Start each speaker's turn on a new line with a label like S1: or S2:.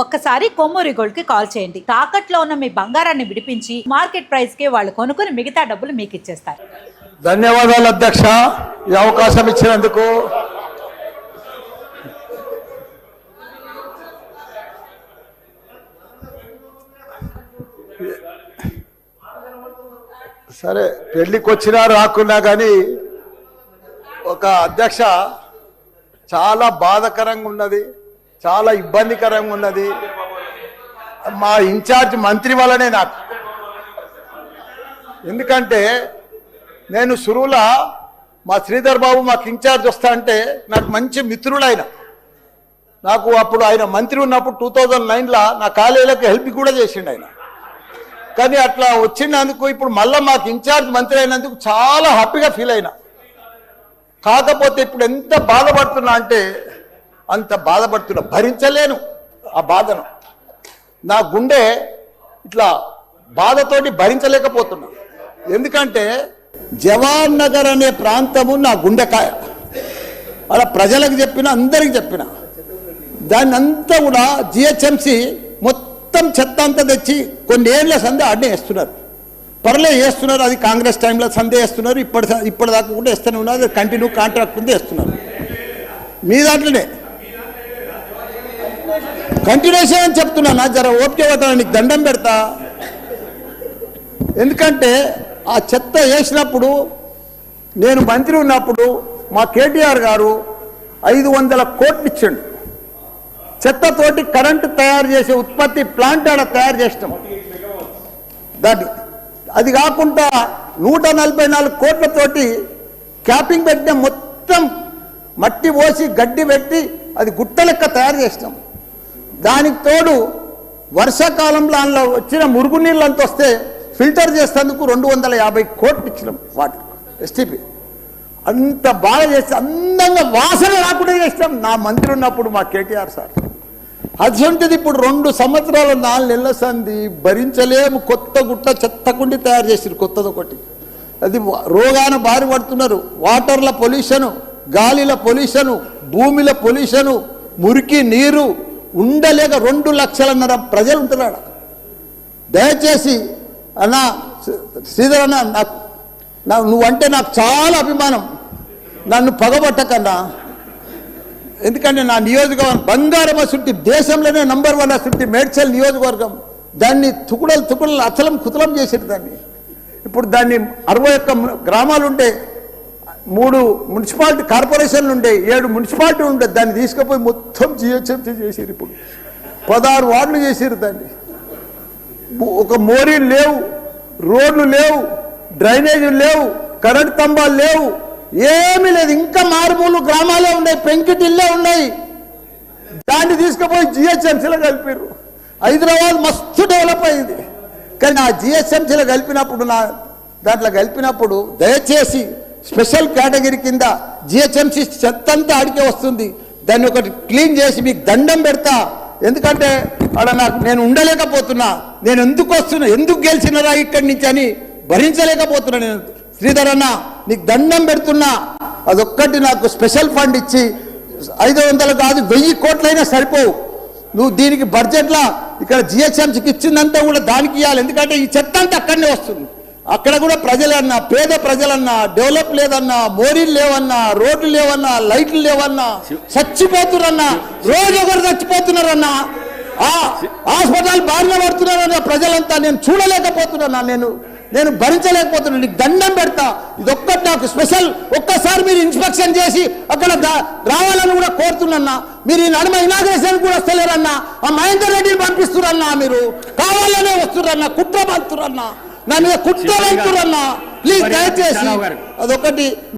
S1: ఒక్కసారి కొమ్మూరి గోల్డ్ కి కాల్ చేయండి. తాకట్లో ఉన్న మీ బంగారాన్ని విడిపించి మార్కెట్ ప్రైస్ కి వాళ్ళు కొనుక్కుని మిగతా డబ్బులు మీకు ఇచ్చేస్తారు.
S2: ధన్యవాదాలు అధ్యక్ష, ఈ అవకాశం ఇచ్చినందుకు. సరే, పెళ్లికి వచ్చినా రాకున్నా కానీ ఒక అధ్యక్ష చాలా బాధాకరంగా ఉన్నది, చాలా ఇబ్బందికరంగా ఉన్నది. మా ఇన్ఛార్జ్ మంత్రి వల్లనే నాకు. ఎందుకంటే నేను సురువుల మా శ్రీధర్ బాబు మాకు ఇన్ఛార్జ్ వస్తా అంటే నాకు మంచి మిత్రుడు ఆయన. నాకు అప్పుడు ఆయన మంత్రి ఉన్నప్పుడు 2009లో నా కాలేజీలకు హెల్ప్ కూడా చేసిండు ఆయన. కానీ అట్లా వచ్చినందుకు ఇప్పుడు మళ్ళీ మాకు ఇన్ఛార్జ్ మంత్రి అయినందుకు చాలా హ్యాపీగా ఫీల్ అయినా. కాకపోతే ఇప్పుడు ఎంత బాధపడుతున్నా అంటే అంత బాధపడుతున్నా, భరించలేను ఆ బాధను. నా గుండె ఇట్లా బాధతోటి భరించలేకపోతున్నా. ఎందుకంటే జవాన్ నగర్ అనే ప్రాంతము నా గుండెకాయ. అలా ప్రజలకు చెప్పిన, అందరికి చెప్పిన, దాన్ని అంతా కూడా జిహెచ్ఎంసి మొత్తం చెత్త అంతా తెచ్చి కొన్ని ఏళ్ళ సందే ఆడనే వేస్తున్నారు. పర్లే వేస్తున్నారు, అది కాంగ్రెస్ టైంలో సందే వేస్తున్నారు, ఇప్పటిదాకా కూడా వేస్తూనే ఉన్నారు. అది కంటిన్యూ కాంట్రాక్ట్ ఉంది వేస్తున్నారు. మీ దాంట్లోనే కంటిన్యూషన్ అని చెప్తున్నా. నా జర ఓపిక పట్టాలని నీకు దండం పెడతా. ఎందుకంటే ఆ చెత్త వేసినప్పుడు నేను మంత్రి ఉన్నప్పుడు మా కేటీఆర్ గారు 500 కోట్లు ఇచ్చిండు. చెత్తతోటి కరెంటు తయారు చేసే ఉత్పత్తి ప్లాంట్ ఆడ తయారు చేసినాం. దాన్ని అది కాకుండా 144 కోట్లతోటి క్యాపింగ్ పెట్టిన, మొత్తం మట్టి పోసి గడ్డి పెట్టి అది గుట్ట లెక్క తయారు చేసినాం. దానికి తోడు వర్షాకాలంలో అందులో వచ్చిన మురుగునీళ్ళు అంత వస్తే ఫిల్టర్ చేసేందుకు 250 కోట్లు ఇచ్చినాం వాటి ఎస్టీపీ. అంత బాగా చేస్తే అందంగా వాసన రాకుండా చేసినాం నా మంత్రి ఉన్నప్పుడు మా కేటీఆర్ సార్. అటువంటిది ఇప్పుడు 2 సంవత్సరాలు 4 నెలల సంది భరించలేము. కొత్త గుట్ట చెత్తకుండి తయారు చేసారు, కొత్తది ఒకటి. అది రోగాన బారి పడుతున్నారు. వాటర్ల పొల్యూషను, గాలిల పొల్యూషను, భూమిల పొల్యూషను, మురికి నీరు ఉండలేక 2 లక్షలన్నర ప్రజలు ఉంటున్నాడు. దయచేసి అన్నా శ్రీధర్ అన్న, నువ్వంటే నాకు చాలా అభిమానం. నన్ను పగబట్టకన్నా. ఎందుకంటే నా నియోజకవర్గం బంగారం అసుంటి, దేశంలోనే నంబర్ 1 అసుంటి మేడ్చల్ నియోజకవర్గం. దాన్ని తుకుడలు అచలం కుతలం చేసారు దాన్ని. ఇప్పుడు దాన్ని 61 గ్రామాలు ఉంటే, 3 మున్సిపాలిటీ కార్పొరేషన్లు ఉండే, 7 మున్సిపాలిటీ ఉండే. దాన్ని తీసుకుపోయి మొత్తం జిహెచ్ఎంసీ చేసారు. ఇప్పుడు 16 వార్డులు చేసారు దాన్ని. ఒక మోరీలు లేవు, రోడ్లు లేవు, డ్రైనేజీలు లేవు, కరెంట్ స్తంభాలు లేవు, ఏమీ లేదు. ఇంకా మారుమూలు గ్రామాలే ఉన్నాయి, పెంకిటిల్లే ఉన్నాయి. దాన్ని తీసుకుపోయి జిహెచ్ఎంసీలో కలిపారు. హైదరాబాద్ మస్తు డెవలప్ అయింది. కానీ ఆ జిహెచ్ఎంసీలో దాంట్లో కలిపినప్పుడు దయచేసి స్పెషల్ కేటగిరీ కింద జిహెచ్ఎంసీ చెత్త అంతా ఆడికే వస్తుంది. దాన్ని ఒకటి క్లీన్ చేసి మీకు దండం పెడతా. ఎందుకంటే అక్కడ నేను ఉండలేకపోతున్నా. నేను ఎందుకు వస్తున్నా, ఎందుకు గెలిచినరా ఇక్కడి నుంచి అని భరించలేకపోతున్నా. నేను శ్రీధర్ అన్న నీకు దండం పెడుతున్నా. అదొక్కటి నాకు స్పెషల్ ఫండ్ ఇచ్చి 500 కాదు 1000 కోట్లైనా సరిపోవు. నువ్వు దీనికి బడ్జెట్లో ఇక్కడ జిహెచ్ఎంసీకి ఇచ్చిందంతా కూడా దానికి ఇవ్వాలి. ఎందుకంటే ఈ చెత్త అంతా అక్కడనే వస్తుంది. అక్కడ కూడా ప్రజలన్నా, పేద ప్రజలన్నా, డెవలప్ లేదన్నా, మోరీలు లేవన్నా, రోడ్లు లేవన్నా, లైట్లు లేవన్నా, చచ్చిపోతున్నారన్నా. రోజు ఒకరు చచ్చిపోతున్నారన్నా. హాస్పిటల్ బారిన పడుతున్నారన్న ప్రజలంతా. నేను చూడలేకపోతున్నా, నేను భరించలేకపోతున్నా. నీకు దండం పెడతా. ఇదొక్కటి నాకు స్పెషల్. ఒక్కసారి మీరు ఇన్స్పెక్షన్ చేసి అక్కడ రావాలని కూడా కోరుతున్నా. మీరు ఈ నడుమ ఇనాగ్రేషన్ కూడా వస్తలేరన్నా. ఆ మహేందర్ రెడ్డిని పంపిస్తురన్నా. మీరు కావాలనే వస్తురన్నా, కుట్ర పంతురన్నా, నా మీద కుట్ర పంతురన్నా. ప్లీజ్ దయచేసి అదొకటి.